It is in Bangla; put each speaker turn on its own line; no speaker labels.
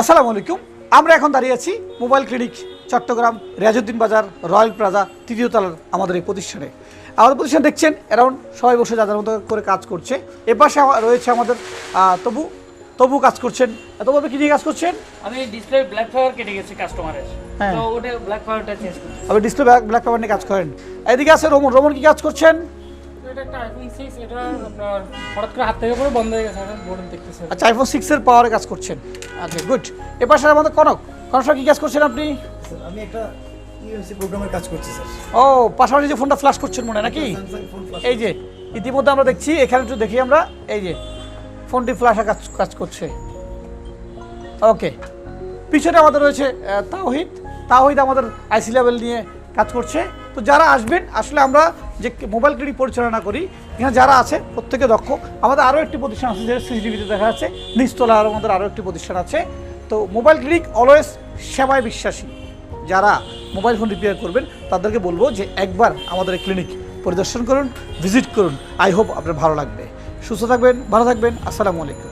আসসালামু আলাইকুম। আমরা এখন দাঁড়িয়ে আছি মোবাইল ক্লিনিক চট্টগ্রাম রিয়াজউদ্দিন বাজার রয়্যাল প্লাজা তৃতীয় তলার আমাদের এই প্রতিষ্ঠানে। আমাদের প্রতিষ্ঠান দেখছেন অ্যারাউন্ড সবাই বসে যাদের মতো করে কাজ করছে। এপাশে রয়েছে আমাদের তবু কাজ করছেন। তবু আপনি কি নিয়ে কাজ করছেন?
আমি ডিসপ্লে ব্ল্যাক ফায়ার কেটে গেছে কাস্টমারের, তো ওটা ব্ল্যাক ফায়ারটা চেঞ্জ করতে।
আপনি ডিসপ্লে ব্ল্যাক পেপার নিয়ে কাজ করেন। এদিকে আছে রোমন কি কাজ করছেন?
এটা একটা আইফোন 6, এটা আপনার হঠাৎ করে হাত থেকে পড়ে বন্ধ হয়ে গেছে, এখন বোর্ড দেখতেছেন।
আচ্ছা, আইফোন 6 এর পাওয়ারে কাজ করছেন। আচ্ছা, গুড। এপাশে আমাদের কনক কি কাজ করছেন আপনি?
আমি একটা ইউএসসি প্রোগ্রামের কাজ করছি স্যার।
ও, পাশাপাশি যে ফোনটা ফ্ল্যাশ করছেন মনে নাকি? এই যে ইতিমধ্যে আমরা দেখছি, এখানে একটু দেখি আমরা, এই যে ফোনটি ফ্ল্যাশে কাজ করছে। ওকে, পিছনে আমাদের রয়েছে তাওহিদ আমাদের আইসি লেভেল নিয়ে কাজ করছে। তো যারা আসবেন, আসলে আমরা যে মোবাইল ক্লিনিক পরিচালনা করি, এখানে যারা আছে প্রত্যেকে দক্ষ। আমাদের আরও একটি প্রতিষ্ঠান আছে যেটা সিসিটিভিতে দেখা যাচ্ছে, নিচতলা আমাদের আরও একটি প্রতিষ্ঠান আছে। তো মোবাইল ক্লিনিক অলওয়েজ সেবায় বিশ্বাসী। যারা মোবাইল ফোন রিপেয়ার করবেন তাদেরকে বলবো যে একবার আমাদের এই ক্লিনিক পরিদর্শন করুন, ভিজিট করুন। আই হোপ আপনার ভালো লাগবে। সুস্থ থাকবেন, ভালো থাকবেন। আসসালামু আলাইকুম।